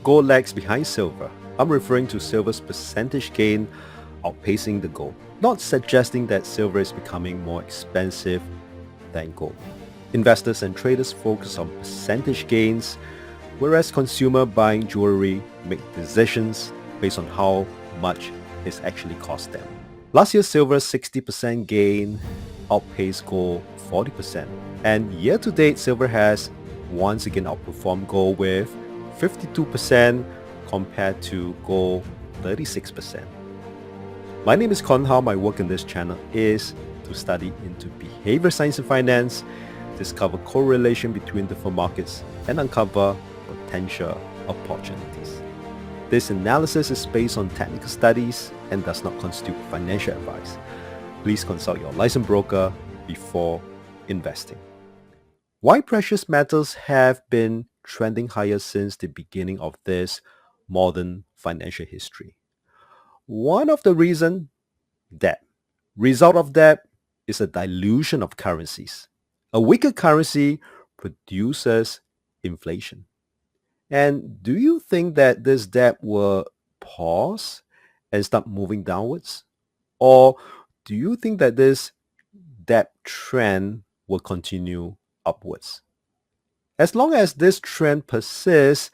gold lags behind silver, I'm referring to silver's percentage gain outpacing the gold, not suggesting that silver is becoming more expensive than gold. Investors and traders focus on percentage gains, whereas consumer buying jewelry make decisions based on how much it's actually cost them. Last year, silver's 60% gain outpaced gold 40%. And year to date, silver has once again outperformed gold with 52% compared to gold 36%. My name is Con Hao. My work in this channel is to study into behavior science and finance, discover correlation between different markets, and uncover potential opportunities. This analysis is based on technical studies and does not constitute financial advice. Please consult your licensed broker before investing. Why precious metals have been trending higher since the beginning of this modern financial history? One of the reasons, debt. Result of that is a dilution of currencies. A weaker currency produces inflation. And do you think that this debt will pause and start moving downwards? Or do you think that this debt trend will continue upwards? As long as this trend persists,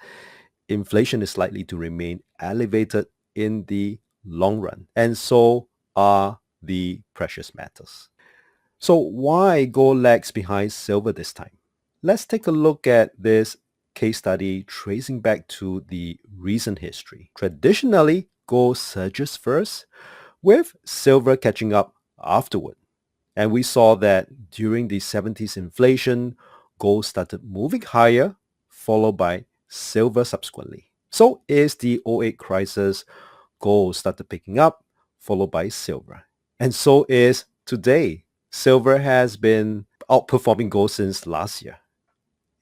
inflation is likely to remain elevated in the long run, and so are the precious metals. So why gold lags behind silver this time? Let's take a look at this case study tracing back to the recent history. Traditionally, gold surges first, with silver catching up afterward. And we saw that during the 70s inflation, gold started moving higher, followed by silver subsequently. So is the '08 crisis, gold started picking up, followed by silver. And so is today. Silver has been outperforming gold since last year.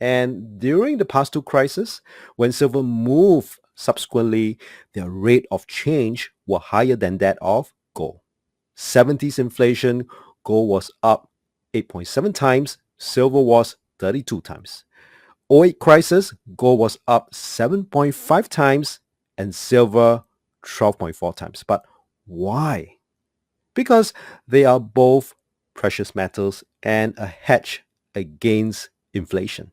And during the past two crises, when silver moved subsequently, their rate of change were higher than that of gold. 70s inflation, gold was up 8.7 times, silver was 32 times. '08 crisis, gold was up 7.5 times and silver 12.4 times. But why? Because they are both precious metals and a hedge against inflation.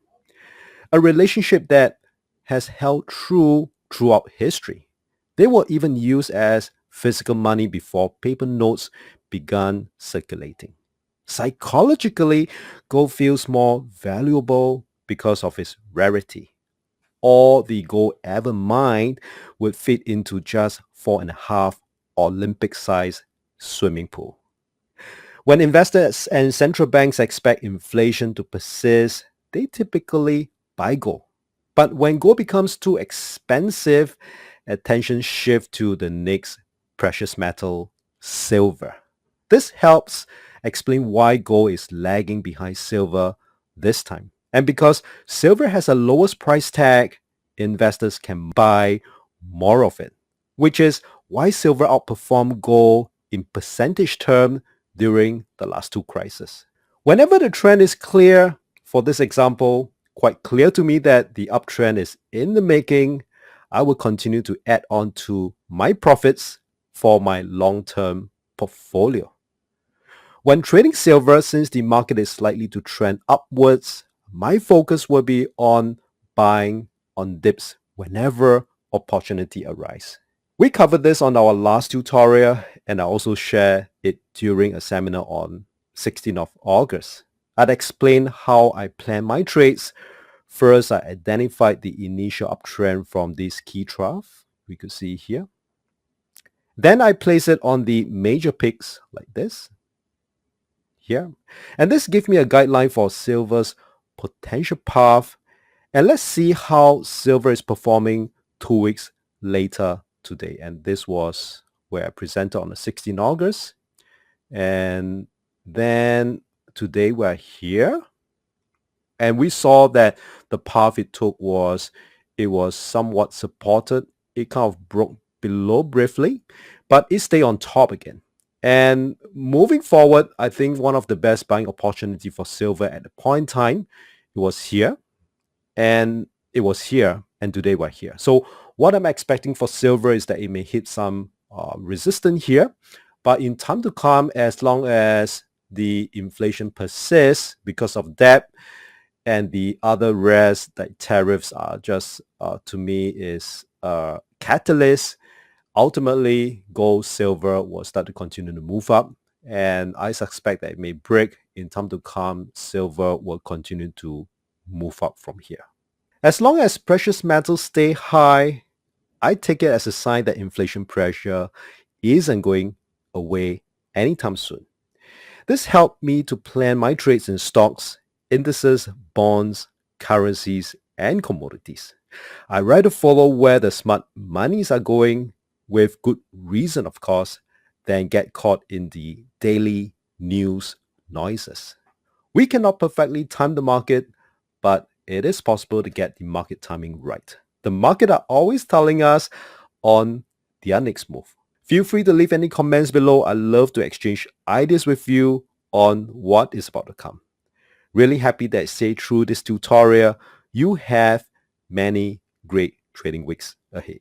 A relationship that has held true throughout history. They were even used as physical money before paper notes began circulating. Psychologically, gold feels more valuable because of its rarity. All the gold ever mined would fit into just 4.5 Olympic-sized swimming pool. When investors and central banks expect inflation to persist, they typically buy gold. But when gold becomes too expensive, attention shifts to the next precious metal, silver. This helps explain why gold is lagging behind silver this time. And because silver has a lowest price tag, investors can buy more of it, which is why silver outperformed gold in percentage terms during the last two crises. Whenever the trend is clear, for this example, quite clear to me that the uptrend is in the making, I will continue to add on to my profits for my long-term portfolio. When trading silver, since the market is likely to trend upwards, my focus will be on buying on dips whenever opportunity arises. We covered this on our last tutorial, and I also share it during a seminar on 16th of August. I'd explain how I plan my trades. First, I identified the initial uptrend from this key trough we could see here. Then I place it on the major peaks like this here. And this gives me a guideline for silver's potential path. And let's see how silver is performing 2 weeks later today. And this was where I presented on the 16th August. And then today we're here. And we saw that the path it took was somewhat supported. It kind of broke below briefly, but it stayed on top again. And moving forward, I think one of the best buying opportunity for silver at the point in time, it was here, and it was here, and today we're here. So What I'm expecting for silver is that it may hit some resistance here, but in time to come, as long as the inflation persists because of debt and the other rest, like tariffs, are just to me is a catalyst. Ultimately, gold, silver will start to continue to move up, and I suspect that it may break. In time to come, silver will continue to move up from here. As long as precious metals stay high, I take it as a sign that inflation pressure isn't going away anytime soon. This helped me to plan my trades in stocks, indices, bonds, currencies, and commodities. I rather follow where the smart monies are going, with good reason, of course, than get caught in the daily news noises. We cannot perfectly time the market, but it is possible to get the market timing right. The market are always telling us on their next move. Feel free to leave any comments below. I love to exchange ideas with you on what is about to come. Really happy that stay through this tutorial. You have many great trading weeks ahead.